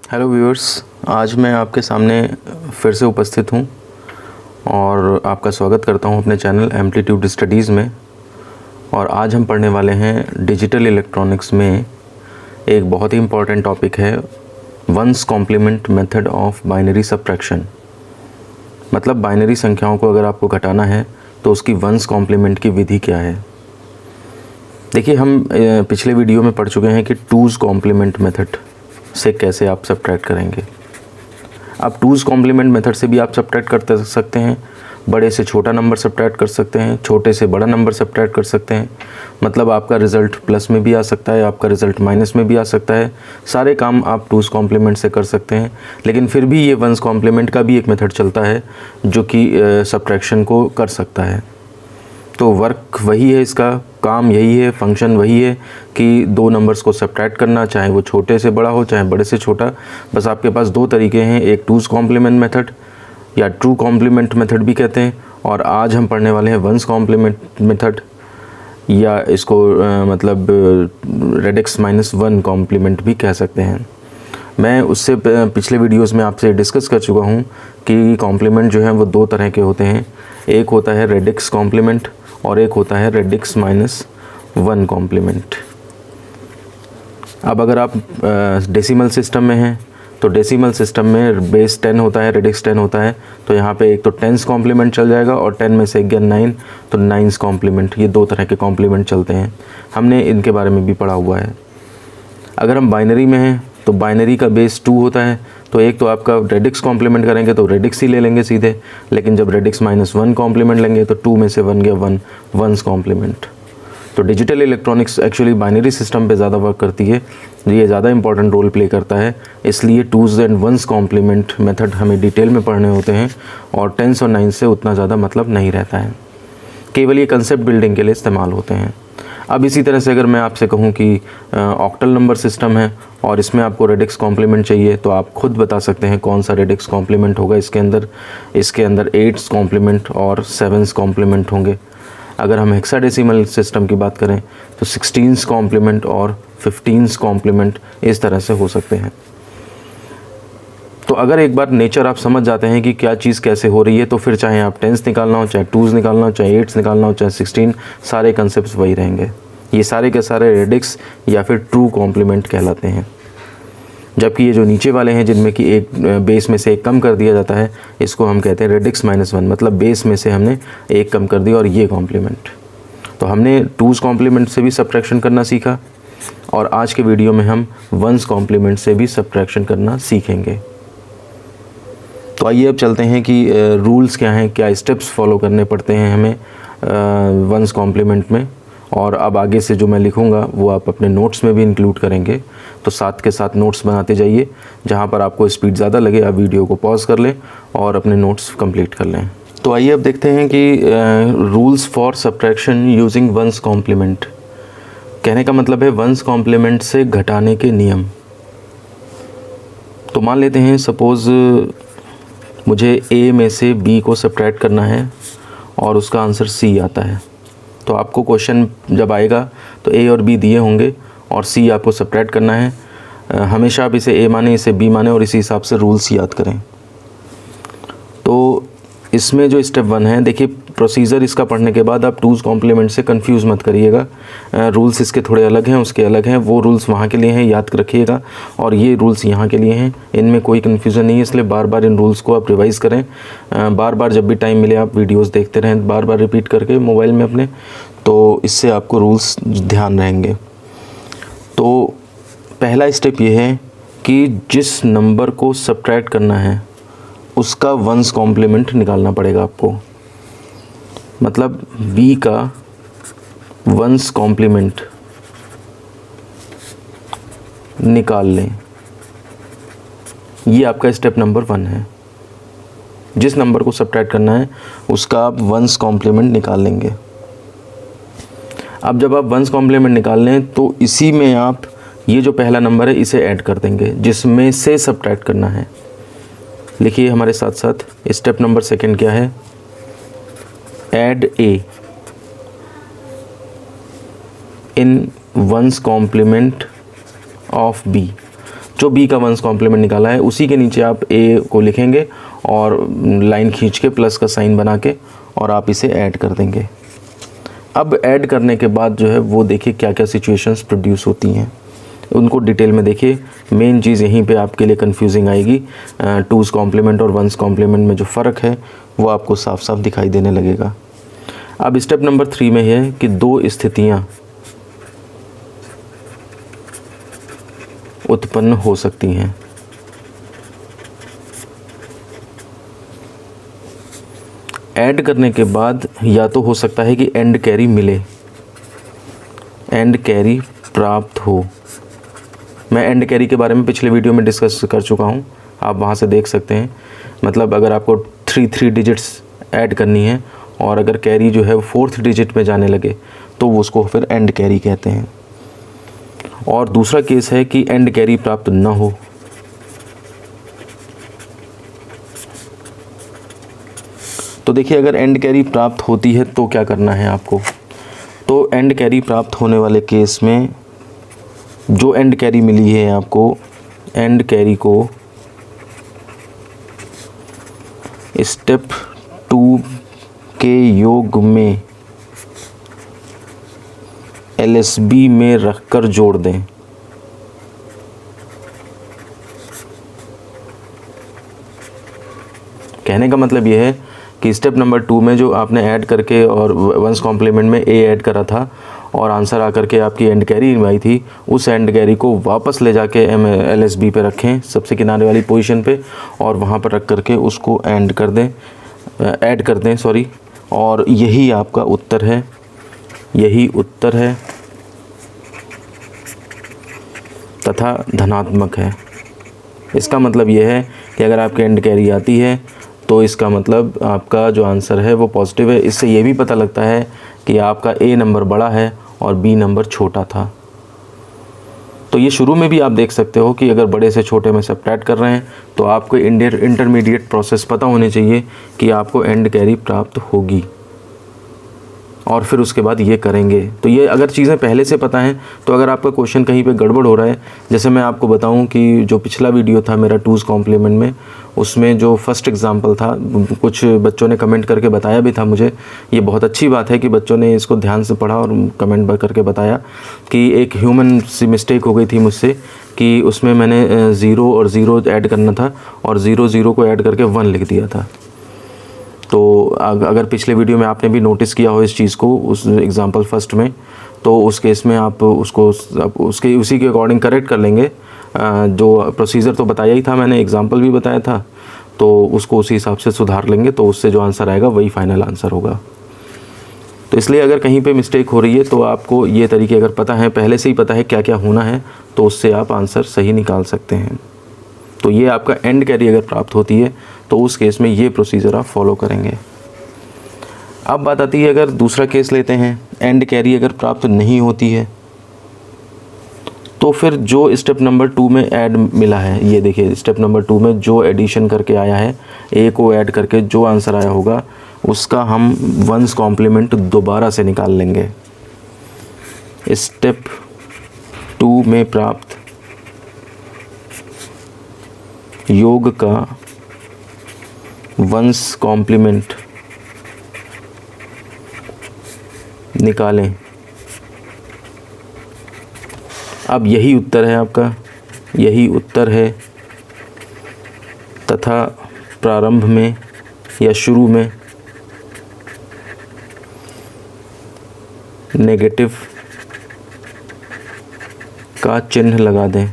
Hello viewers, आज मैं आपके सामने फिर से उपस्थित हूँ और आपका स्वागत करता हूँ अपने चैनल एम्पलीट्यूड स्टडीज़ में। और आज हम पढ़ने वाले हैं डिजिटल इलेक्ट्रॉनिक्स में एक बहुत ही इम्पॉर्टेंट टॉपिक है one's complement method of binary subtraction. मतलब बाइनरी संख्याओं को अगर आपको घटाना है तो उसकी वंस कॉम्प्लीमेंट की विधि क्या है। देखिए, हम पिछले वीडियो में पढ़ चुके हैं कि टूज़ कॉम्प्लीमेंट मेथड से कैसे आप सब्ट्रैक्ट करेंगे। अब टूज़ कॉम्प्लीमेंट मेथड से भी आप सब्ट्रैक्ट कर सकते हैं, बड़े से छोटा नंबर सब्ट्रैक्ट कर सकते हैं, छोटे से बड़ा नंबर सब्ट्रैक्ट कर सकते हैं। मतलब आपका रिज़ल्ट प्लस में भी आ सकता है, आपका रिज़ल्ट माइनस में भी आ सकता है। सारे काम आप टूज़ कॉम्प्लीमेंट से कर सकते हैं। लेकिन फिर भी ये वंस कॉम्प्लीमेंट का भी एक मेथड चलता है जो कि सब्ट्रैक्शन को कर सकता है। तो वर्क वही है, इसका काम यही है, फंक्शन वही है कि दो नंबर्स को सब्ट्रैक्ट करना, चाहे वो छोटे से बड़ा हो चाहे बड़े से छोटा। बस आपके पास दो तरीके हैं, एक टूज़ कॉम्प्लीमेंट मेथड या ट्रू कॉम्प्लीमेंट मेथड भी कहते हैं, और आज हम पढ़ने वाले हैं वंस कॉम्प्लीमेंट मेथड, या इसको मतलब रेडिक्स -1 कॉम्प्लीमेंट भी कह सकते हैं। मैं उससे पिछले वीडियोस में आपसे डिस्कस कर चुका हूँ कि कॉम्प्लीमेंट जो है वो दो तरह के होते हैं। एक होता है रेडिक्स कॉम्प्लीमेंट और एक होता है रेडिक्स -1 कॉम्प्लीमेंट। अब अगर आप डेसिमल सिस्टम में हैं तो डेसिमल सिस्टम में बेस 10 होता है, रेडिक्स 10 होता है। तो यहाँ पे एक तो 10s कॉम्प्लीमेंट चल जाएगा और 10 में से गया 9, तो 9s कॉम्प्लीमेंट। ये दो तरह के कॉम्प्लीमेंट चलते हैं, हमने इनके बारे में भी पढ़ा हुआ है। अगर हम बाइनरी में हैं तो बाइनरी का बेस 2 होता है, तो एक तो आपका रेडिक्स कॉम्प्लीमेंट करेंगे तो रेडिक्स ही ले लेंगे सीधे। लेकिन जब रेडिक्स -1 कॉम्प्लीमेंट लेंगे तो 2 में से 1 गया 1, वंस कॉम्प्लीमेंट। तो digital electronics actually binary system पे ज़्यादा वर्क करती है, ये ज़्यादा इंपॉर्टेंट रोल प्ले करता है। इसलिए two's and one's complement method हमें डिटेल में पढ़ने होते हैं और 10s और 9s से उतना ज़्यादा मतलब नहीं रहता है, केवल ये कंसेप्ट बिल्डिंग के लिए इस्तेमाल होते हैं। अब इसी तरह से अगर मैं आपसे कहूँ कि ऑक्टल नंबर सिस्टम है और इसमें आपको रेडिक्स कॉम्प्लीमेंट चाहिए, तो आप खुद बता सकते हैं कौन सा रेडिक्स कॉम्प्लीमेंट होगा इसके अंदर 8s कॉम्प्लीमेंट और 7s कॉम्प्लीमेंट होंगे। अगर हम हेक्साडेसिमल सिस्टम की बात करें तो 16s कॉम्प्लीमेंट और 15s कॉम्प्लीमेंट इस तरह से हो सकते हैं। तो अगर एक बार नेचर आप समझ जाते हैं कि क्या चीज़ कैसे हो रही है, तो फिर चाहे आप 10s निकालना हो, चाहे 2s निकालना हो, चाहे 8s निकालना हो, चाहे 16, सारे कंसेप्ट वही रहेंगे। ये सारे के सारे रेडिक्स या फिर ट्रू कॉम्प्लीमेंट कहलाते हैं। जबकि ये जो नीचे वाले हैं जिनमें कि एक बेस में से एक कम कर दिया जाता है, इसको हम कहते हैं रेडिक्स -1, मतलब बेस में से हमने एक कम कर दिया और ये कॉम्प्लीमेंट। तो हमने 2s कॉम्प्लीमेंट से भी सब्ट्रैक्शन करना सीखा और आज के वीडियो में हम वंस कॉम्प्लीमेंट से भी सब्ट्रैक्शन करना सीखेंगे। तो आइए अब चलते हैं कि रूल्स क्या हैं, क्या स्टेप्स फॉलो करने पड़ते हैं हमें वंस कॉम्प्लीमेंट में। और अब आगे से जो मैं लिखूंगा वो आप अपने नोट्स में भी इंक्लूड करेंगे, तो साथ के साथ नोट्स बनाते जाइए। जहां पर आपको स्पीड ज़्यादा लगे आप वीडियो को पॉज कर लें और अपने नोट्स कंप्लीट कर लें। तो आइए अब देखते हैं कि rules for subtraction using one's complement. कहने का मतलब है वंस कॉम्प्लीमेंट से घटाने के नियम। तो मान लेते हैं सपोज़ मुझे a में से b को सब्ट्रैक्ट करना है और उसका आंसर c आता है। तो आपको क्वेश्चन जब आएगा तो a और b दिए होंगे और c आपको सब्ट्रैक्ट करना है। हमेशा आप इसे a माने, इसे b माने और इसी हिसाब से रूल्स याद करें। तो इसमें जो स्टेप 1 है, देखिए प्रोसीजर इसका पढ़ने के बाद आप टूज़ कॉम्प्लीमेंट से कंफ्यूज मत करिएगा। रूल्स इसके थोड़े अलग हैं, उसके अलग हैं। वो रूल्स वहाँ के लिए हैं, याद रखिएगा, और ये रूल्स यहाँ के लिए हैं। इनमें कोई कन्फ्यूज़न नहीं है, इसलिए बार बार इन रूल्स को आप रिवाइज़ करें। बार बार जब भी टाइम मिले आप वीडियोज़ देखते रहें, बार बार रिपीट करके मोबाइल में अपने, तो इससे आपको रूल्स ध्यान रहेंगे। तो पहला स्टेप ये है कि जिस नंबर को सब्ट्रैक्ट करना है उसका वंस कॉम्प्लीमेंट निकालना पड़ेगा आपको। मतलब b का वंस कॉम्प्लीमेंट निकाल लें। ये आपका स्टेप नंबर 1 है। जिस नंबर को सब्ट्रैक्ट करना है उसका आप वंस कॉम्प्लीमेंट निकाल लेंगे। अब जब आप वंस कॉम्प्लीमेंट निकाल लें तो इसी में आप ये जो पहला नंबर है इसे ऐड कर देंगे जिसमें से सब्ट्रैक्ट करना है। लिखिए हमारे साथ साथ, स्टेप नंबर 2 क्या है, add a in one's complement of b। जो बी का वंस कॉम्प्लीमेंट निकाला है उसी के नीचे आप ए को लिखेंगे और लाइन खींच के प्लस का साइन बना के और आप इसे ऐड कर देंगे। अब ऐड करने के बाद जो है वो देखिए क्या क्या सिचुएशंस प्रोड्यूस होती हैं, उनको डिटेल में देखिए। मेन चीज़ यहीं पे आपके लिए कंफ्यूजिंग आएगी, टूज़ कॉम्प्लीमेंट और वंस कॉम्प्लीमेंट में जो फ़र्क है वो आपको साफ साफ दिखाई देने लगेगा। अब स्टेप नंबर 3 में है कि दो स्थितियाँ उत्पन्न हो सकती हैं। ऐड करने के बाद या तो हो सकता है कि एंड कैरी मिले, एंड कैरी प्राप्त हो। मैं एंड कैरी के बारे में पिछले वीडियो में डिस्कस कर चुका हूँ, आप वहाँ से देख सकते हैं। मतलब अगर आपको 3 डिजिट्स ऐड करनी है और अगर कैरी जो है वो 4th डिजिट में जाने लगे तो वो उसको फिर एंड कैरी कहते हैं। और दूसरा केस है कि एंड कैरी प्राप्त न हो। तो देखिए अगर एंड कैरी प्राप्त होती है तो क्या करना है आपको। तो एंड कैरी प्राप्त होने वाले केस में जो एंड कैरी मिली है आपको, एंड कैरी को स्टेप 2 के योग में LSB में रखकर जोड़ दें। कहने का मतलब ये है कि स्टेप नंबर 2 में जो आपने ऐड करके और वंस कॉम्प्लीमेंट में ए ऐड करा था और आंसर आकर के आपकी एंड कैरी आई थी, उस एंड कैरी को वापस ले जाके LSB पे रखें, सबसे किनारे वाली पोजीशन पे, और वहाँ पर रख करके उसको ऐड कर दें सॉरी। और यही आपका उत्तर है, यही उत्तर है तथा धनात्मक है। इसका मतलब ये है कि अगर आपके एंड कैरी आती है तो इसका मतलब आपका जो आंसर है वो पॉजिटिव है। इससे ये भी पता लगता है कि आपका ए नंबर बड़ा है और बी नंबर छोटा था। तो ये शुरू में भी आप देख सकते हो कि अगर बड़े से छोटे में सब्ट्रैक्ट कर रहे हैं तो आपको इंटरमीडिएट प्रोसेस पता होनी चाहिए कि आपको एंड कैरी प्राप्त होगी, और फिर उसके बाद ये करेंगे। तो ये अगर चीज़ें पहले से पता हैं तो अगर आपका क्वेश्चन कहीं पे गड़बड़ हो रहा है, जैसे मैं आपको बताऊं कि जो पिछला वीडियो था मेरा टूज़ कॉम्प्लीमेंट में, उसमें जो फर्स्ट एग्जांपल था, कुछ बच्चों ने कमेंट करके बताया भी था मुझे। ये बहुत अच्छी बात है कि बच्चों ने इसको ध्यान से पढ़ा और कमेंट करके बताया कि एक ह्यूमन सी मिस्टेक हो गई थी मुझसे कि उसमें मैंने 0 और 0 ऐड करना था और 0 को ऐड करके 1 लिख दिया था। तो अगर पिछले वीडियो में आपने भी नोटिस किया हो इस चीज़ को, उस एग्जांपल फर्स्ट में, तो उस केस में आप उसको उसी के अकॉर्डिंग करेक्ट कर लेंगे। जो प्रोसीजर तो बताया ही था मैंने, एग्जांपल भी बताया था, तो उसको उसी हिसाब से सुधार लेंगे, तो उससे जो आंसर आएगा वही फाइनल आंसर होगा। तो इसलिए अगर कहीं पे मिस्टेक हो रही है तो आपको ये तरीके अगर पता है, पहले से ही पता है क्या क्या होना है, तो उससे आप आंसर सही निकाल सकते हैं। तो ये आपका एंड कैरी अगर प्राप्त होती है तो उस केस में ये प्रोसीजर आप फॉलो करेंगे। अब बात आती है अगर दूसरा केस लेते हैं, एंड कैरी अगर प्राप्त नहीं होती है तो फिर जो स्टेप नंबर 2 में ऐड मिला है, ये देखिए स्टेप नंबर 2 में जो एडिशन करके आया है, ए को ऐड करके जो आंसर आया होगा उसका हम वंस कॉम्प्लीमेंट दोबारा से निकाल लेंगे। स्टेप 2 में प्राप्त योग का वंस कॉम्प्लीमेंट निकालें। अब यही उत्तर है आपका, यही उत्तर है तथा प्रारंभ में या शुरू में नेगेटिव का चिन्ह लगा दें।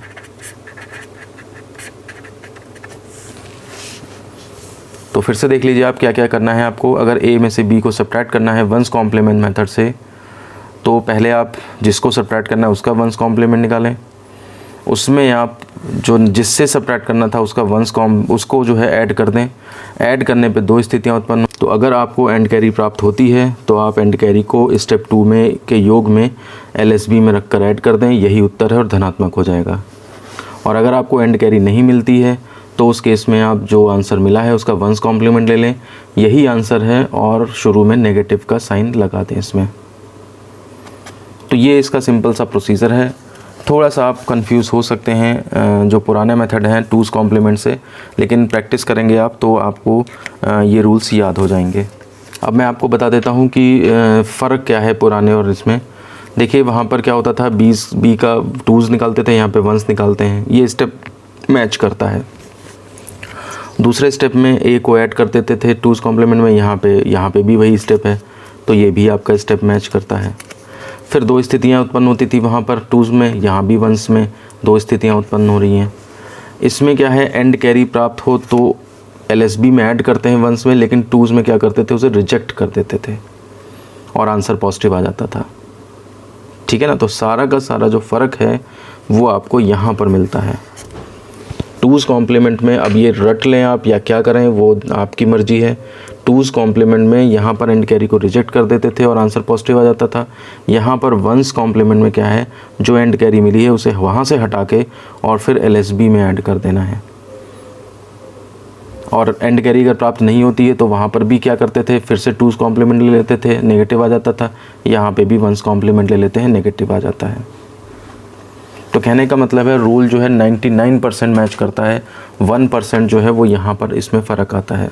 तो फिर से देख लीजिए आप क्या क्या करना है आपको। अगर ए में से बी को सब्ट्रैक्ट करना है वंस कॉम्प्लीमेंट मेथड से, तो पहले आप जिसको सब्ट्रैक्ट करना है उसका वंस कॉम्प्लीमेंट निकालें। उसमें आप जो जिससे सब्ट्रैक्ट करना था उसका उसको जो है ऐड कर दें। ऐड करने पे दो स्थितियां उत्पन्न। तो अगर आपको एंड कैरी प्राप्त होती है तो आप एंड कैरी को स्टेप 2 में के योग में LSB में रख कर ऐड कर दें, यही उत्तर है और धनात्मक हो जाएगा। और अगर आपको एंड कैरी नहीं मिलती है तो उस केस में आप जो आंसर मिला है उसका वंस कॉम्प्लीमेंट ले लें, यही आंसर है, और शुरू में नेगेटिव का साइन लगा दें इसमें। तो ये इसका सिंपल सा प्रोसीजर है। थोड़ा सा आप कंफ्यूज हो सकते हैं जो पुराने मेथड हैं टूज़ कॉम्प्लीमेंट से, लेकिन प्रैक्टिस करेंगे आप तो आपको ये रूल्स याद हो जाएंगे। अब मैं आपको बता देता हूँ कि फ़र्क क्या है पुराने और इसमें। देखिए वहाँ पर क्या होता था, बी का टूज़ निकालते थे, यहाँ पे वंस निकालते हैं, ये स्टेप मैच करता है। दूसरे स्टेप में ए को ऐड कर देते थे टूज़ कॉम्प्लीमेंट में, यहाँ पे भी वही स्टेप है, तो ये भी आपका स्टेप मैच करता है। फिर दो स्थितियाँ उत्पन्न होती थी वहाँ पर टूज़ में, यहाँ भी वंस में दो स्थितियाँ उत्पन्न हो रही हैं। इसमें क्या है, एंड कैरी प्राप्त हो तो एलएसबी में ऐड करते हैं वंस में, लेकिन टूज़ में क्या करते थे, उसे रिजेक्ट कर देते थे और आंसर पॉजिटिव आ जाता था। ठीक है ना। तो सारा का सारा जो फ़र्क है वो आपको यहाँ पर मिलता है टूज़ कॉम्प्लीमेंट में। अब ये रट लें आप या क्या करें वो आपकी मर्जी है। टूज़ कॉम्प्लीमेंट में यहाँ पर एंड कैरी को रिजेक्ट कर देते थे और आंसर पॉजिटिव आ जाता था। यहाँ पर वंस कॉम्प्लीमेंट में क्या है, जो एंड कैरी मिली है उसे वहाँ से हटा के और फिर एलएसबी में ऐड कर देना है। और एंड कैरी अगर प्राप्त नहीं होती है तो वहाँ पर भी क्या करते थे, फिर से टूज़ कॉम्प्लीमेंट ले लेते थे, नेगेटिव आ जाता था। यहाँ पे भी वंस कॉम्प्लीमेंट ले लेते हैं, नेगेटिव आ जाता है। तो कहने का मतलब है रूल जो है 99% मैच करता है, 1% जो है वो यहाँ पर इसमें फ़र्क आता है।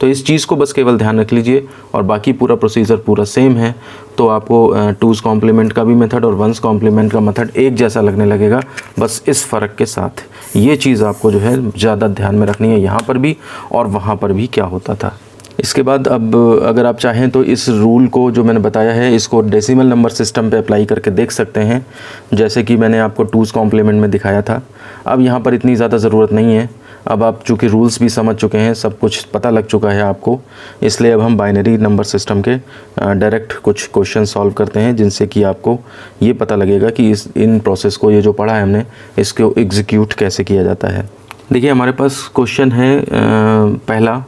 तो इस चीज़ को बस केवल ध्यान रख लीजिए और बाकी पूरा प्रोसीजर पूरा सेम है। तो आपको टूज़ कॉम्प्लीमेंट का भी मेथड और वंस कॉम्प्लीमेंट का मेथड एक जैसा लगने लगेगा, बस इस फ़र्क के साथ। ये चीज़ आपको जो है ज़्यादा ध्यान में रखनी है, यहाँ पर भी और वहाँ पर भी क्या होता था। इसके बाद अब अगर आप चाहें तो इस रूल को जो मैंने बताया है इसको डेसिमल नंबर सिस्टम पे अप्लाई करके देख सकते हैं, जैसे कि मैंने आपको टूज़ कॉम्प्लीमेंट में दिखाया था। अब यहाँ पर इतनी ज़्यादा ज़रूरत नहीं है, अब आप चूँकि रूल्स भी समझ चुके हैं, सब कुछ पता लग चुका है आपको, इसलिए अब हम बाइनरी नंबर सिस्टम के डायरेक्ट कुछ क्वेश्चन सॉल्व करते हैं, जिनसे कि आपको ये पता लगेगा कि इन प्रोसेस को, ये जो पढ़ा है हमने, इसको एग्जीक्यूट कैसे किया जाता है। देखिए हमारे पास क्वेश्चन है पहला,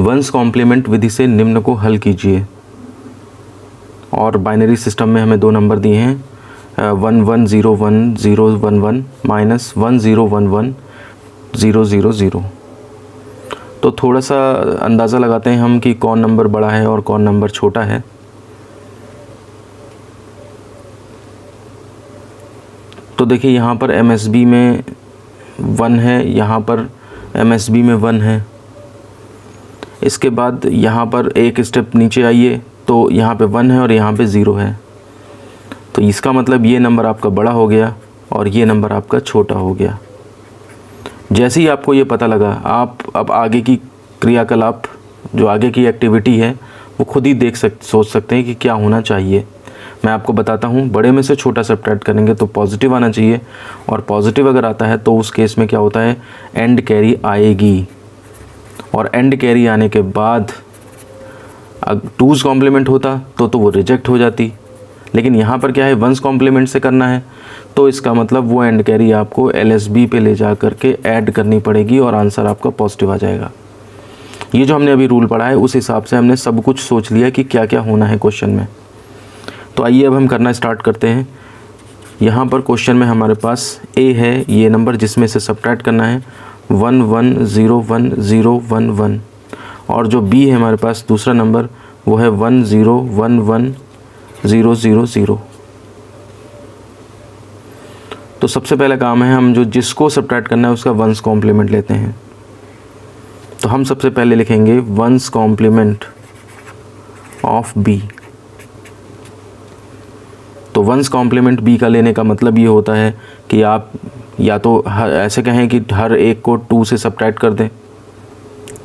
वंस कॉम्प्लीमेंट विधि से निम्न को हल कीजिए। और बाइनरी सिस्टम में हमें दो नंबर दिए हैं, 11011011 माइनस 1011 000। तो थोड़ा सा अंदाज़ा लगाते हैं हम कि कौन नंबर बड़ा है और कौन नंबर छोटा है। तो देखिए यहाँ पर MSB में 1 है, यहाँ पर MSB में 1 है। इसके बाद यहाँ पर एक स्टेप नीचे आइए तो यहाँ पे 1 है और यहाँ पे 0 है। तो इसका मतलब ये नंबर आपका बड़ा हो गया और ये नंबर आपका छोटा हो गया। जैसे ही आपको ये पता लगा, आप अब आगे की क्रियाकलाप, जो आगे की एक्टिविटी है, वो खुद ही सोच सकते हैं कि क्या होना चाहिए। मैं आपको बताता हूँ, बड़े में से छोटा सब्ट्रैक्ट करेंगे तो पॉजिटिव आना चाहिए, और पॉजिटिव अगर आता है तो उस केस में क्या होता है, एंड कैरी आएगी। और एंड कैरी आने के बाद अगर टूज़ कॉम्प्लीमेंट होता तो वो रिजेक्ट हो जाती, लेकिन यहाँ पर क्या है, वंस कॉम्प्लीमेंट से करना है, तो इसका मतलब वो एंड कैरी आपको एलएसबी पे ले जा करके ऐड करनी पड़ेगी और आंसर आपका पॉजिटिव आ जाएगा। ये जो हमने अभी रूल पढ़ा है उस हिसाब से हमने सब कुछ सोच लिया कि क्या क्या होना है क्वेश्चन में। तो आइए अब हम करना स्टार्ट करते हैं। यहाँ पर क्वेश्चन में हमारे पास ए है, ये नंबर जिसमें से सब्ट्रैक्ट करना है 11011011, और जो बी है हमारे पास दूसरा नंबर वो है 10110000। तो सबसे पहला काम है, हम जिसको सब्ट्रैक्ट करना है उसका वंस कॉम्प्लीमेंट लेते हैं। तो हम सबसे पहले लिखेंगे वंस कॉम्प्लीमेंट ऑफ बी। तो वंस कॉम्प्लीमेंट बी का लेने का मतलब ये होता है कि आप या तो ऐसे कहें कि हर एक को 2 से सब्ट्रैक्ट कर दें,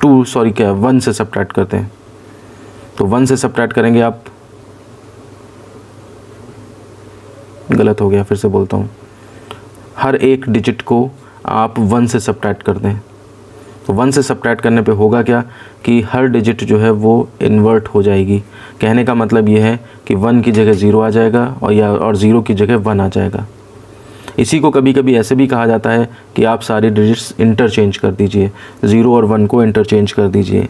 1 से सब्ट्रैक्ट करते हैं। तो 1 से सब्ट्रैक्ट करेंगे आप, गलत हो गया, फिर से बोलता हूँ, हर एक डिजिट को आप 1 से सब्ट्रैक्ट कर दें। तो 1 से सब्ट्रैक्ट करने पे होगा क्या कि हर डिजिट जो है वो इन्वर्ट हो जाएगी। कहने का मतलब ये है कि 1 की जगह 0 आ जाएगा और 0 की जगह 1 आ जाएगा। इसी को कभी कभी ऐसे भी कहा जाता है कि आप सारे डिजिट्स इंटरचेंज कर दीजिए, 0 और 1 को इंटरचेंज कर दीजिए।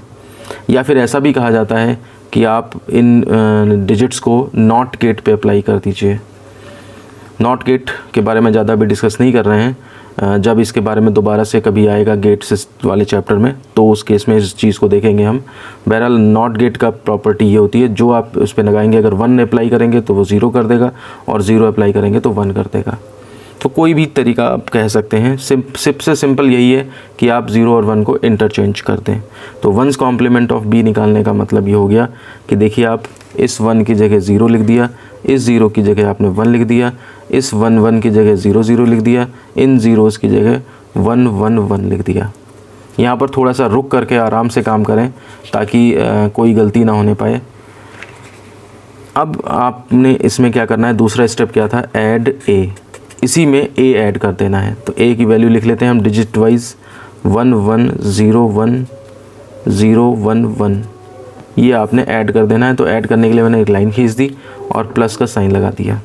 या फिर ऐसा भी कहा जाता है कि आप इन डिजिट्स को नॉट गेट पे अप्लाई कर दीजिए। नॉट गेट के बारे में ज़्यादा भी डिस्कस नहीं कर रहे हैं, जब इसके बारे में दोबारा से कभी आएगा गेट वाले चैप्टर में तो उस केस में इस चीज़ को देखेंगे हम। बहरहाल नॉट गेट का प्रॉपर्टी ये होती है, जो आप उस पर लगाएंगे, अगर 1 अप्लाई करेंगे तो वो 0 कर देगा और 0 अप्लाई करेंगे तो 1 कर देगा। तो कोई भी तरीका आप कह सकते हैं, सबसे सिंपल यही है कि आप 0 और 1 को इंटरचेंज कर दें। तो 1's कॉम्प्लीमेंट ऑफ b निकालने का मतलब ये हो गया कि देखिए आप इस 1 की जगह 0 लिख दिया, इस 0 की जगह आपने 1 लिख दिया, इस 1 की जगह 0 0 लिख दिया, इन ज़ीरोज़ की जगह 1 1 1 लिख दिया। यहाँ पर थोड़ा सा रुक करके आराम से काम करें ताकि कोई गलती ना होने पाए। अब आपने इसमें क्या करना है, दूसरा स्टेप क्या था, ऐड a, इसी में a ऐड कर देना है। तो a की वैल्यू लिख लेते हैं हम डिजिट वाइज 1 1 0 1 0 1 1, ये आपने ऐड कर देना है। तो ऐड करने के लिए मैंने एक लाइन खींच दी और प्लस का साइन लगा दिया।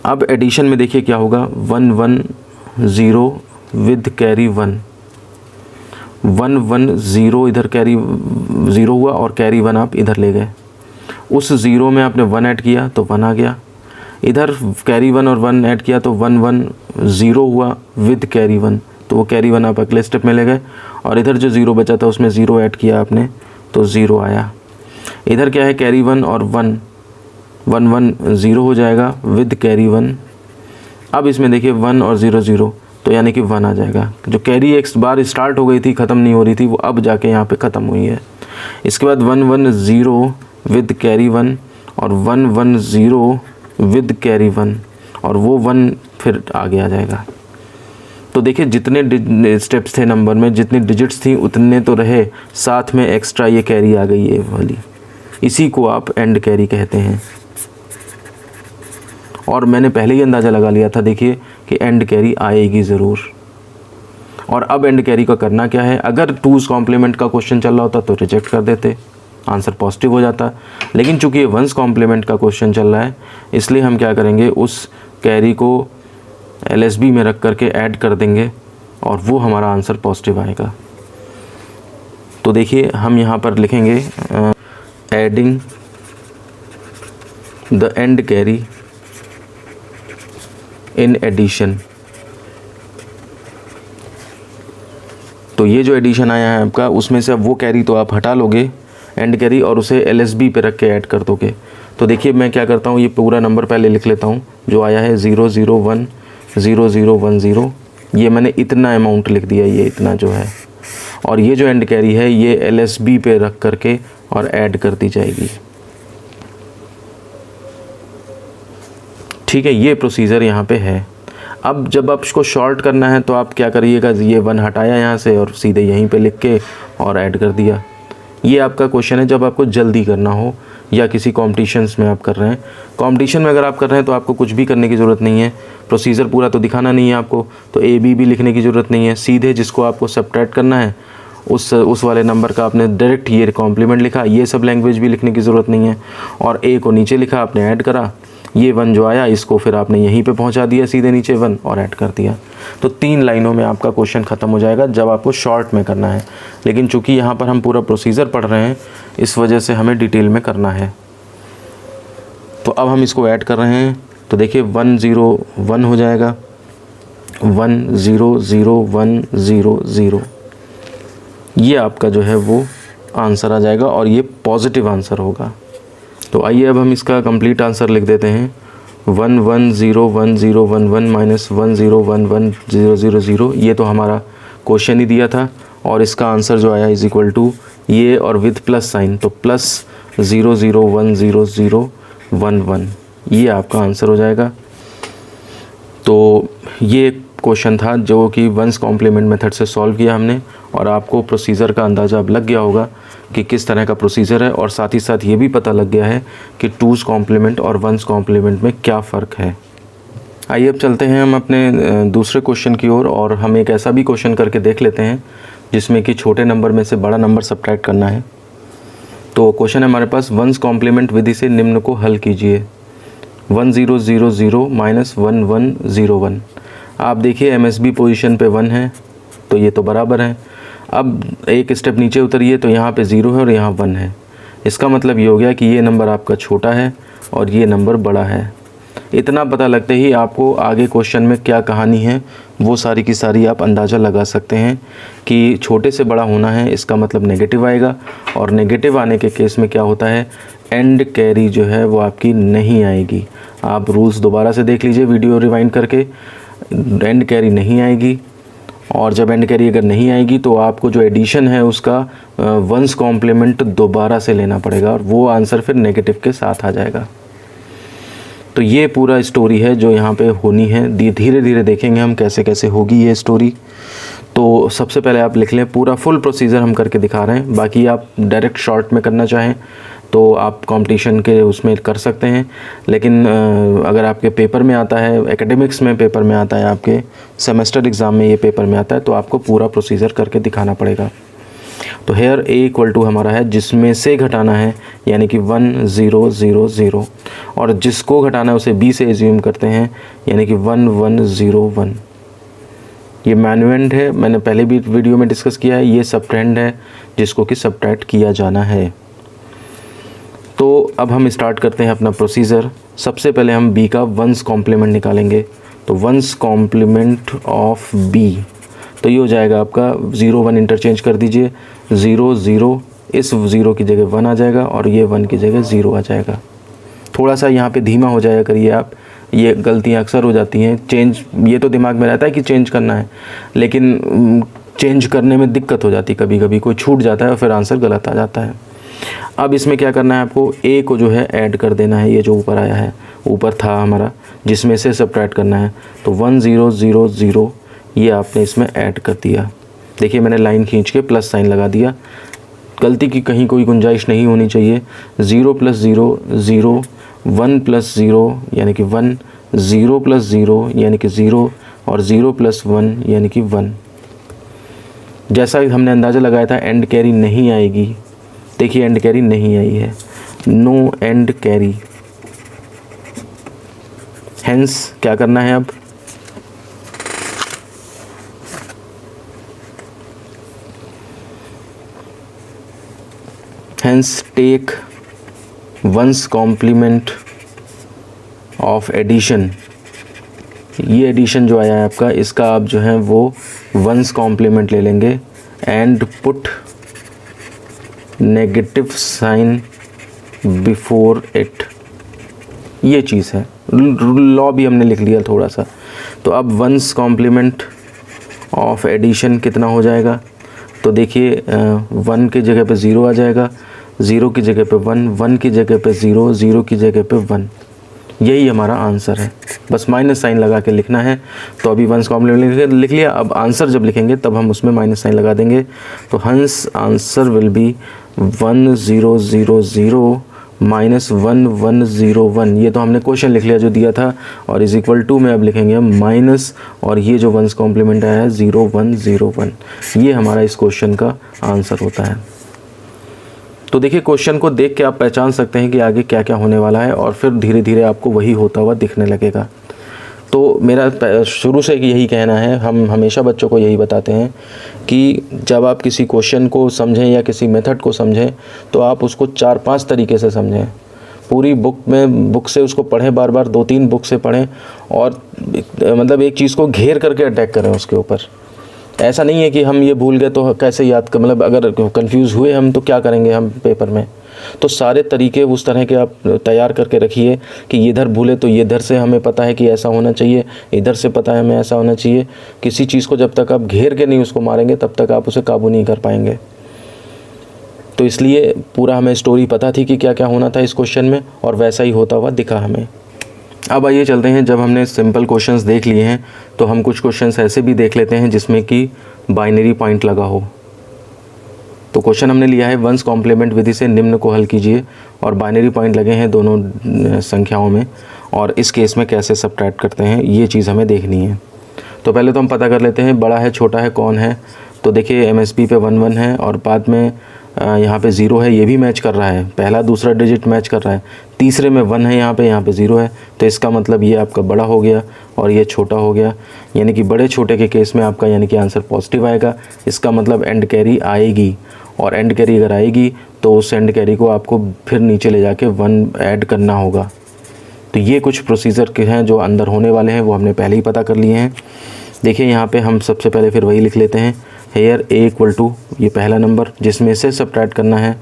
अब एडिशन में देखिए क्या होगा, 1 1 0 विद कैरी 1 1 1 0, इधर कैरी 0 हुआ और कैरी 1 आप इधर ले गए। उस 0 में आपने 1 ऐड किया तो 1 आ गया, इधर कैरी 1 और 1 ऐड किया तो 1 1 0 हुआ विद कैरी 1, तो वो कैरी 1 आप अगले स्टेप में ले गए। और इधर जो 0 बचा था उसमें 0 ऐड किया आपने तो 0 आया। इधर क्या है, कैरी 1 और 1 1 1 0 हो जाएगा विद कैरी 1। अब इसमें देखिए 1 और 0 0, तो यानी कि 1 आ जाएगा। जो कैरी एक बार स्टार्ट हो गई थी, ख़त्म नहीं हो रही थी, वो अब जाके यहाँ पे ख़त्म हुई है। इसके बाद 1 1 0 विद कैरी 1 और 1 1 0 विद कैरी 1, और वो 1 फिर आगे आ जाएगा। तो देखिए जितने स्टेप्स थे नंबर में, जितनी डिजिट्स थी उतने तो रहे, साथ में एक्स्ट्रा ये कैरी आ गई है वाली, इसी को आप एंड कैरी कहते हैं। और मैंने पहले ही अंदाज़ा लगा लिया था देखिए कि एंड कैरी आएगी ज़रूर। और अब एंड कैरी का करना क्या है, अगर 2's कॉम्प्लीमेंट का क्वेश्चन चल रहा होता तो रिजेक्ट कर देते, आंसर पॉजिटिव हो जाता। लेकिन चूंकि ये 1's कॉम्प्लीमेंट का क्वेश्चन चल रहा है, इसलिए हम क्या करेंगे, उस कैरी को LSB में रख करके ऐड कर देंगे और वो हमारा आंसर पॉजिटिव आएगा। तो देखिए हम यहाँ पर लिखेंगे adding the end carry in addition. तो ये जो एडिशन आया है आपका, उसमें से अब वो कैरी तो आप हटा लोगे एंड कैरी और उसे LSB पे रख के ऐड कर दोगे। तो देखिए मैं क्या करता हूँ, ये पूरा नंबर पहले लिख लेता हूँ जो आया है 0 0 1 0 0 1 0, ये मैंने इतना अमाउंट लिख दिया, ये इतना जो है। और ये जो एंड कैरी है ये LSB पे रख करके और ऐड कर दी जाएगी। ठीक है, ये प्रोसीजर यहाँ पे है। अब जब आप इसको शॉर्ट करना है तो आप क्या करिएगा, ये 1 हटाया यहाँ से और सीधे यहीं पे लिख के और ऐड कर दिया। ये आपका क्वेश्चन है जब आपको जल्दी करना हो या किसी कॉम्पिटिशन्स में आप कर रहे हैं। कंपटीशन में अगर आप कर रहे हैं तो आपको कुछ भी करने की ज़रूरत नहीं है, प्रोसीजर पूरा तो दिखाना नहीं है आपको, तो AB भी लिखने की ज़रूरत नहीं है। सीधे जिसको आपको सब्ट्रैक्ट करना है उस वाले नंबर का आपने डायरेक्ट ये कॉम्प्लीमेंट लिखा, ये सब लैंग्वेज भी लिखने की ज़रूरत नहीं है। और A को नीचे लिखा, आपने ऐड करा, ये 1 जो आया इसको फिर आपने यहीं पे पहुंचा दिया सीधे नीचे 1 और ऐड कर दिया। तो 3 लाइनों में आपका क्वेश्चन ख़त्म हो जाएगा जब आपको शॉर्ट में करना है। लेकिन चूंकि यहाँ पर हम पूरा प्रोसीजर पढ़ रहे हैं, इस वजह से हमें डिटेल में करना है। तो अब हम इसको ऐड कर रहे हैं, तो देखिए 1 0 1 हो जाएगा, 1 0 0 1 0 0, ये आपका जो है वो आंसर आ जाएगा और ये पॉजिटिव आंसर होगा। तो आइए अब हम इसका कंप्लीट आंसर लिख देते हैं। 1 1 0 1 0 1 1 माइनस 1 0 1 1 0 0 0, ये तो हमारा क्वेश्चन ही दिया था और इसका आंसर जो आया इज इक्वल टू ये और विद प्लस साइन, तो प्लस 0 0 1 0 0 1 1, ये आपका आंसर हो जाएगा। तो ये क्वेश्चन था जो कि 1's कॉम्प्लीमेंट मेथड से सॉल्व किया हमने, और आपको प्रोसीजर का अंदाज़ा अब लग गया होगा कि किस तरह का प्रोसीजर है, और साथ ही साथ ये भी पता लग गया है कि 2's कॉम्प्लीमेंट और 1's कॉम्प्लीमेंट में क्या फ़र्क है। आइए अब चलते हैं हम अपने दूसरे क्वेश्चन की ओर, और हम एक ऐसा भी क्वेश्चन करके देख लेते हैं जिसमें कि छोटे नंबर में से बड़ा नंबर सब्ट्रैक्ट करना है। तो क्वेश्चन है हमारे पास, 1's कॉम्प्लीमेंट विधि से निम्न को हल कीजिए। 1 0 0 0 माइनस 1 1 0 1। आप देखिए MSB पोजीशन पे 1 है तो ये तो बराबर है। अब एक स्टेप नीचे उतरिए तो यहाँ पे 0 है और यहाँ 1 है। इसका मतलब ये हो गया कि ये नंबर आपका छोटा है और ये नंबर बड़ा है। इतना पता लगते ही आपको आगे क्वेश्चन में क्या कहानी है वो सारी की सारी आप अंदाज़ा लगा सकते हैं कि छोटे से बड़ा होना है, इसका मतलब नेगेटिव आएगा, और नेगेटिव आने के केस में क्या होता है, एंड कैरी जो है वो आपकी नहीं आएगी। आप रूल्स दोबारा से देख लीजिए वीडियो रिवाइंड करके, एंड कैरी नहीं आएगी। और जब एंड कैरी अगर नहीं आएगी तो आपको जो एडिशन है उसका वंस कॉम्प्लीमेंट दोबारा से लेना पड़ेगा, और वो आंसर फिर नेगेटिव के साथ आ जाएगा। तो ये पूरा स्टोरी है जो यहाँ पे होनी है। धीरे धीरे देखेंगे हम कैसे कैसे होगी ये स्टोरी। तो सबसे पहले आप लिख लें, पूरा फुल प्रोसीजर हम करके दिखा रहे हैं, बाकी आप डायरेक्ट शॉर्ट में करना चाहें तो आप कंपटीशन के उसमें कर सकते हैं, लेकिन अगर आपके पेपर में आता है, एकेडमिक्स में पेपर में आता है, आपके सेमेस्टर एग्ज़ाम में ये पेपर में आता है, तो आपको पूरा प्रोसीजर करके दिखाना पड़ेगा। तो हेयर a इक्वल टू हमारा है जिसमें से घटाना है, यानी कि 1 0 0 0, और जिसको घटाना है उसे b से एज्यूम करते हैं, यानी कि 1 1 0 1। ये मैन्युएंट है, मैंने पहले भी वीडियो में डिस्कस किया है। ये सबट्रेंड है जिसको कि सबट्रैक्ट किया जाना है। तो अब हम स्टार्ट करते हैं अपना प्रोसीजर। सबसे पहले हम b का वंस कॉम्प्लीमेंट निकालेंगे। तो वंस कॉम्प्लीमेंट ऑफ b, तो ये हो जाएगा आपका 0 1 इंटरचेंज कर दीजिए, 0 0, इस 0 की जगह 1 आ जाएगा और ये 1 की जगह 0 आ जाएगा। थोड़ा सा यहाँ पे धीमा हो जाया करिए आप, ये गलतियाँ अक्सर हो जाती हैं। चेंज, ये तो दिमाग में रहता है कि चेंज करना है, लेकिन चेंज करने में दिक्कत हो जाती, कभी कभी कोई छूट जाता है और फिर आंसर गलत आ जाता है। अब इसमें क्या करना है आपको, a को जो है ऐड कर देना है, ये जो ऊपर आया है, ऊपर था हमारा, जिसमें से सबट्रैक्ट करना है। तो 1 0 0 0 ये आपने इसमें ऐड कर दिया। देखिए मैंने लाइन खींच के प्लस साइन लगा दिया, गलती की कहीं कोई गुंजाइश नहीं होनी चाहिए। 0 + 0 0, 1 + 0 यानी कि 1, 0 + 0 यानी कि 0, और 0 + 1 यानी कि 1। जैसा हमने अंदाज़ा लगाया था एंड कैरी नहीं आएगी, देखिए एंड कैरी नहीं आई है, नो एंड कैरी। हेंस क्या करना है अब, hence take one's complement of addition. ये एडिशन जो आया है आपका, इसका आप जो है वो वंस कॉम्प्लीमेंट ले लेंगे and put negative sign before it. ये चीज़ है, लॉ भी हमने लिख लिया थोड़ा सा। तो अब वंस कॉम्प्लीमेंट ऑफ एडिशन कितना हो जाएगा, तो देखिए 1 की जगह पे 0 आ जाएगा, 0 की जगह पे 1, 1 की जगह पे 0, 0 की जगह पे 1। यही हमारा आंसर है, बस माइनस साइन लगा के लिखना है। तो अभी वंस कॉम्प्लीमेंट लिख लिया, अब आंसर जब लिखेंगे तब हम उसमें माइनस साइन लगा देंगे। तो हंस आंसर विल बी 1 0 0 0 माइनस 1 1 0 1। ये तो हमने क्वेश्चन लिख लिया जो दिया था, और इज इक्वल टू में अब लिखेंगे हम माइनस, और ये जो वंस कॉम्प्लीमेंट आया है 0 1 0 1। ये हमारा इस क्वेश्चन का आंसर होता है। तो देखिए क्वेश्चन को देख के आप पहचान सकते हैं कि आगे क्या क्या होने वाला है, और फिर धीरे धीरे आपको वही होता हुआ दिखने लगेगा। तो मेरा शुरू से यही कहना है, हम हमेशा बच्चों को यही बताते हैं कि जब आप किसी क्वेश्चन को समझें या किसी मेथड को समझें तो आप उसको 4-5 तरीके से समझें। पूरी बुक से उसको पढ़ें, बार बार 2-3 बुक से पढ़ें, और मतलब एक चीज़ को घेर करके अटैक करें उसके ऊपर। ऐसा नहीं है कि हम ये भूल गए तो कैसे याद कर, मतलब अगर कंफ्यूज हुए हम तो क्या करेंगे हम पेपर में। तो सारे तरीके उस तरह के आप तैयार करके रखिए कि इधर भूले तो इधर से हमें पता है कि ऐसा होना चाहिए, इधर से पता है हमें ऐसा होना चाहिए। किसी चीज़ को जब तक आप घेर के नहीं उसको मारेंगे तब तक आप उसे काबू नहीं कर पाएंगे। तो इसलिए पूरा हमें स्टोरी पता थी कि क्या क्या होना था इस क्वेश्चन में, और वैसा ही होता हुआ दिखा हमें। अब आइए चलते हैं, जब हमने सिंपल क्वेश्चंस देख लिए हैं तो हम कुछ क्वेश्चंस ऐसे भी देख लेते हैं जिसमें कि बाइनरी पॉइंट लगा हो। तो क्वेश्चन हमने लिया है वंस कॉम्प्लीमेंट विधि से निम्न को हल कीजिए, और बाइनरी पॉइंट लगे हैं दोनों संख्याओं में, और इस केस में कैसे सबट्रैक्ट करते हैं ये चीज़ हमें देखनी है। तो पहले तो हम पता कर लेते हैं बड़ा है छोटा है कौन है। तो देखिए MSB पे 1 1 है, और बाद में यहाँ पे 0 है, ये भी मैच कर रहा है, पहला दूसरा डिजिट मैच कर रहा है। तीसरे में 1 है, यहाँ पे 0 है, तो इसका मतलब ये आपका बड़ा हो गया और ये छोटा हो गया। यानी कि बड़े छोटे के केस में आपका यानी कि आंसर पॉजिटिव आएगा। इसका मतलब एंड कैरी आएगी, और एंड कैरी अगर आएगी तो उस एंड कैरी को आपको फिर नीचे ले जाके 1 ऐड करना होगा। तो ये कुछ प्रोसीजर के हैं जो अंदर होने वाले हैं, वो हमने पहले ही पता कर लिए हैं। देखिए यहाँ पे हम सबसे पहले फिर वही लिख लेते हैं, हेयर a इक्वल टू ये पहला नंबर जिसमें से सब्ट्रैक्ट करना है,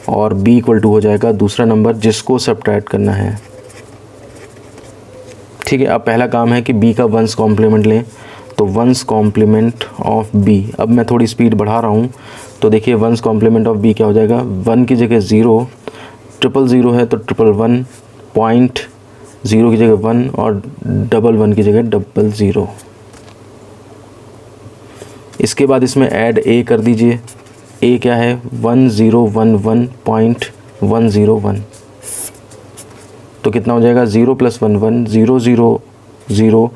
और b इक्वल टू हो जाएगा दूसरा नंबर जिसको सब्ट्रैक्ट करना है। ठीक है, अब पहला काम है कि b का वंस कॉम्प्लीमेंट लें, तो वंस कॉम्प्लीमेंट ऑफ b, अब मैं थोड़ी स्पीड बढ़ा रहा हूँ, तो देखिए वंस कॉम्प्लीमेंट ऑफ b क्या हो जाएगा, 1 की जगह 0, 000 है तो 111, पॉइंट 0 की जगह 1 और 11 की जगह 00। इसके बाद इसमें ऐड a कर दीजिए, a क्या है 1011.101, तो कितना हो जाएगा 0 + 11 0 0 0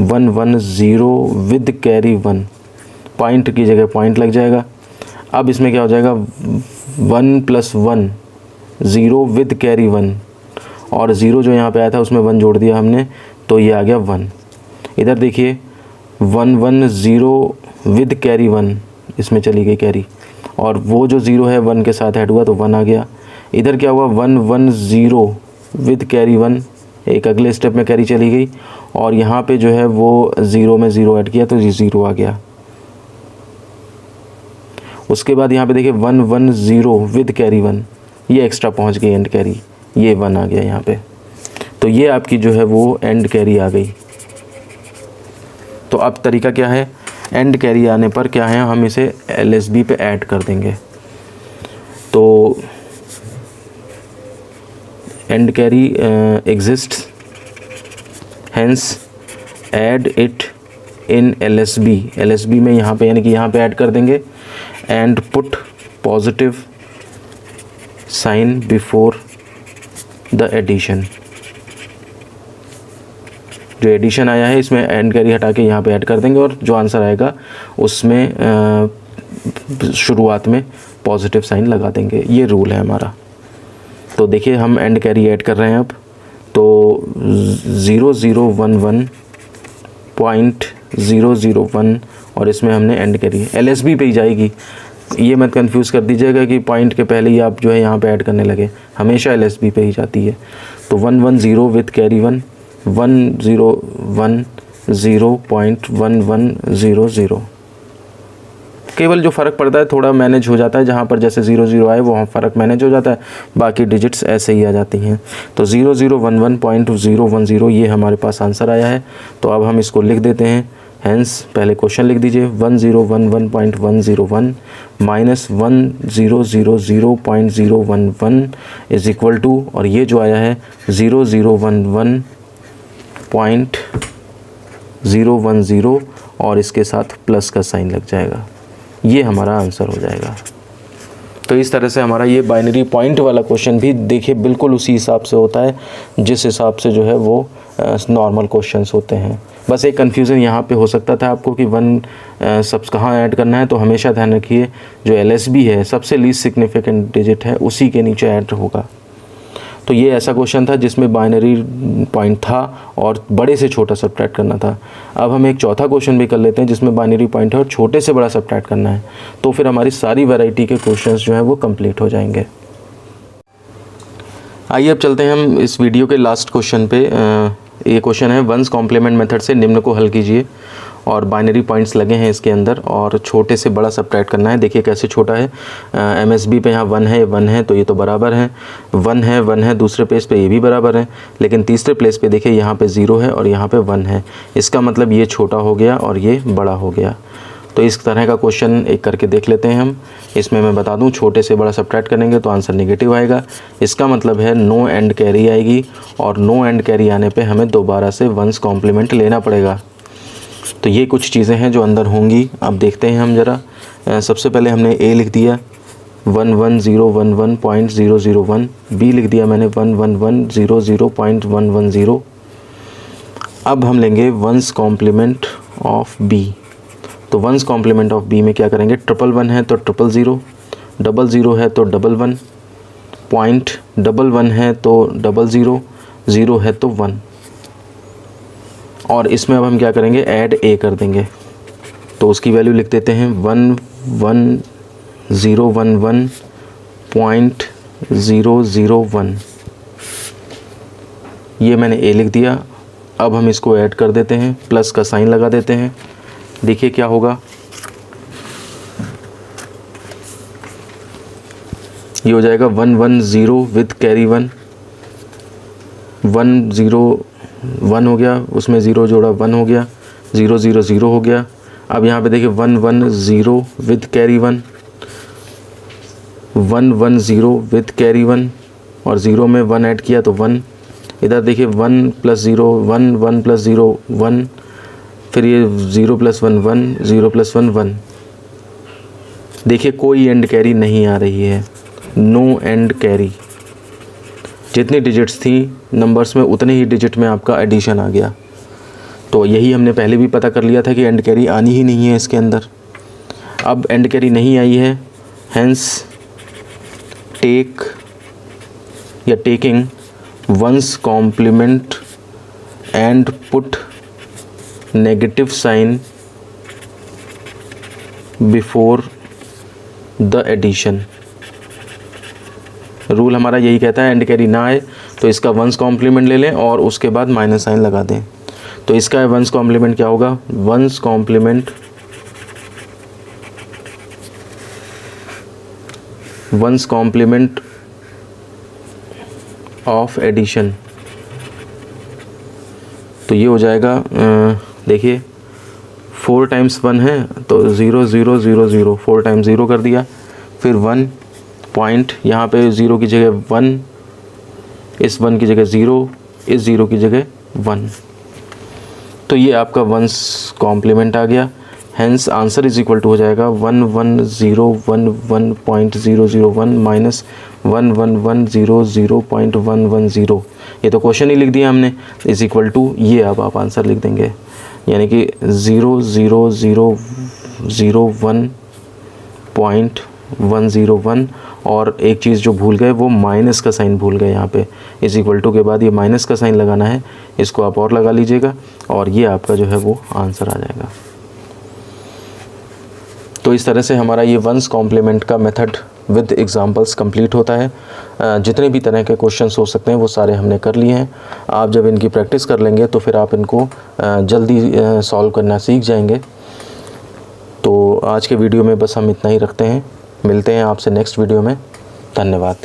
1 1 0 विद कैरी 1, पॉइंट की जगह पॉइंट लग जाएगा। अब इसमें क्या हो जाएगा 1 + 1 0 विद कैरी 1, और 0 जो यहाँ पे आया था उसमें 1 जोड़ दिया हमने, तो ये आ गया 1। इधर देखिए 1 1 0 विद कैरी 1, इसमें चली गई कैरी, और वो जो 0 है 1 के साथ ऐड हुआ तो 1 आ गया। इधर क्या हुआ 1 1 0 विद कैरी 1, एक अगले स्टेप में कैरी चली गई, और यहाँ पे जो है वो 0 में 0 ऐड किया तो ये 0 आ गया। उसके बाद यहाँ पे देखिए 1 1 0 विद कैरी 1, ये एक्स्ट्रा पहुँच गई एंड कैरी, ये 1 आ गया यहाँ पे, तो ये आपकी जो है वो एंड कैरी आ गई। तो अब तरीका क्या है, एंड कैरी आने पर क्या है, हम इसे LSB पे ऐड कर देंगे। तो and carry exists, hence add it in LSB, LSB में यहाँ पे यानी कि यहाँ पे ऐड कर देंगे, and put positive sign before the addition. जो एडिशन आया है इसमें एंड कैरी हटा के यहाँ पे ऐड कर देंगे, और जो आंसर आएगा उसमें शुरुआत में पॉजिटिव साइन लगा देंगे। ये रूल है हमारा। तो देखिए हम एंड कैरी ऐड कर रहे हैं अब, तो 0011.001 और इसमें हमने एंड कैरी LSB पे ही जाएगी, ये मत कंफ्यूज कर दीजिएगा कि पॉइंट के पहले ही आप जो है यहाँ पे ऐड करने लगे, हमेशा LSB पे ही जाती है। तो 110 विद कैरी 1, 1010.1100, केवल जो फ़र्क पड़ता है थोड़ा मैनेज हो जाता है, जहाँ पर जैसे 00 आए वहाँ फ़र्क मैनेज हो जाता है, बाकी डिजिट्स ऐसे ही आ जाती हैं। तो 0011.010 ये हमारे पास आंसर आया है। तो अब हम इसको लिख देते हैं, हेंस पहले क्वेश्चन लिख दीजिए 1011.101 माइनस 1000.011 इज इक्वल टू, और ये जो आया है 0011.010 और इसके साथ प्लस का साइन लग जाएगा, ये हमारा आंसर हो जाएगा। तो इस तरह से हमारा ये बाइनरी पॉइंट वाला क्वेश्चन भी देखिए बिल्कुल उसी हिसाब से होता है जिस हिसाब से जो है वो नॉर्मल क्वेश्चंस होते हैं। बस एक कन्फ्यूज़न यहाँ पे हो सकता था आपको कि 1 सब्स कहाँ ऐड करना है, तो हमेशा ध्यान रखिए जो LSB है सबसे लीस्ट सिग्निफिकेंट डिजिट है उसी के नीचे ऐड होगा। तो ये ऐसा क्वेश्चन था जिसमें बाइनरी पॉइंट था और बड़े से छोटा सब्ट्रैक्ट करना था। अब हम एक चौथा क्वेश्चन भी कर लेते हैं जिसमें बाइनरी पॉइंट है और छोटे से बड़ा सब्ट्रैक्ट करना है, तो फिर हमारी सारी वैरायटी के क्वेश्चंस जो हैं वो कंप्लीट हो जाएंगे। आइए अब चलते हैं हम इस वीडियो के लास्ट क्वेश्चन पे। ये क्वेश्चन है वंस कॉम्प्लीमेंट मेथड से निम्न को हल कीजिए, और बाइनरी पॉइंट्स लगे हैं इसके अंदर और छोटे से बड़ा सब्ट्रैक्ट करना है। देखिए कैसे छोटा है, MSB पे यहाँ 1 है तो ये तो बराबर है, 1 है, दूसरे पेज पे ये भी बराबर है, लेकिन तीसरे प्लेस पे देखिए यहाँ पे 0 है और यहाँ पे 1 है। इसका मतलब ये छोटा हो गया और ये बड़ा हो गया। तो इस तरह का क्वेश्चन एक करके देख लेते हैं हम। इसमें मैं बता दूं छोटे से बड़ा सब्ट्रैक्ट करेंगे तो आंसर नेगेटिव आएगा, इसका मतलब है नो एंड कैरी आएगी, और नो एंड कैरी आने पे हमें दोबारा से वंस कॉम्प्लीमेंट लेना पड़ेगा। तो ये कुछ चीज़ें हैं जो अंदर होंगी। अब देखते हैं हम ज़रा। सबसे पहले हमने A लिख दिया 11011.001, B लिख दिया मैंने 1110.00110। अब हम लेंगे वंस कॉम्प्लीमेंट ऑफ B। तो वंस कॉम्प्लीमेंट ऑफ B में क्या करेंगे, 111 है तो 000, 00 है तो 11, पॉइंट 11 है तो 00, 0 है तो 1, और इसमें अब हम क्या करेंगे ऐड A कर देंगे। तो उसकी वैल्यू लिख देते हैं 11011.001। ये मैंने a लिख दिया। अब हम इसको ऐड कर देते हैं, प्लस का साइन लगा देते हैं। देखिए क्या होगा, ये हो जाएगा 110 विद कैरी 1, 101 हो गया, उसमें 0 जोड़ा 1 हो गया, 000 हो गया। अब यहाँ पे देखिए 110 विद कैरी 1, 110 विद कैरी 1 और 0 में 1 ऐड किया तो 1। इधर देखिए 1 + 0 1, 1 + 0 1, फिर ये 0 + 1 1, 0 + 1 1। देखिए कोई एंड कैरी नहीं आ रही है, नो एंड कैरी। जितनी डिजिट्स थी नंबर्स में उतने ही डिजिट में आपका एडिशन आ गया। तो यही हमने पहले भी पता कर लिया था कि एंड कैरी आनी ही नहीं है इसके अंदर। अब एंड कैरी नहीं आई है, हेंस टेक या taking one's complement and put negative sign before the addition. Rule हमारा यही कहता है, एंड कैरी ना आए तो इसका वंस कॉम्प्लीमेंट ले लें और उसके बाद माइनस साइन लगा दें। तो इसका वंस कॉम्प्लीमेंट क्या होगा, वंस कॉम्प्लीमेंट ऑफ एडिशन। तो ये हो जाएगा, देखिए 4 × 1 है तो 0 0 0 0, 4 × 0 कर दिया, फिर 1 पॉइंट, यहाँ पे 0 की जगह 1, इस 1 की जगह 0, इस 0 की जगह 1। तो ये आपका वंस कॉम्प्लीमेंट आ गया। Hence answer is equal to हो जाएगा 11011.001 माइनस 1110.110। ये तो क्वेश्चन ही लिख दिया हमने, इज इक्वल टू ये। अब आप आंसर लिख देंगे, यानी कि 00001.101। और एक चीज़ जो भूल गए वो माइनस का साइन भूल गए, यहाँ पे इज इक्वल टू के बाद ये माइनस का साइन लगाना है, इसको आप और लगा लीजिएगा और ये आपका जो है वो आंसर आ जाएगा। तो इस तरह से हमारा ये वंस कॉम्प्लीमेंट का मेथड विद एग्जांपल्स कंप्लीट होता है। जितने भी तरह के क्वेश्चंस हो सकते हैं वो सारे हमने कर लिए हैं। आप जब इनकी प्रैक्टिस कर लेंगे तो फिर आप इनको जल्दी सॉल्व करना सीख जाएंगे। तो आज के वीडियो में बस हम इतना ही रखते हैं, मिलते हैं आपसे नेक्स्ट वीडियो में। धन्यवाद।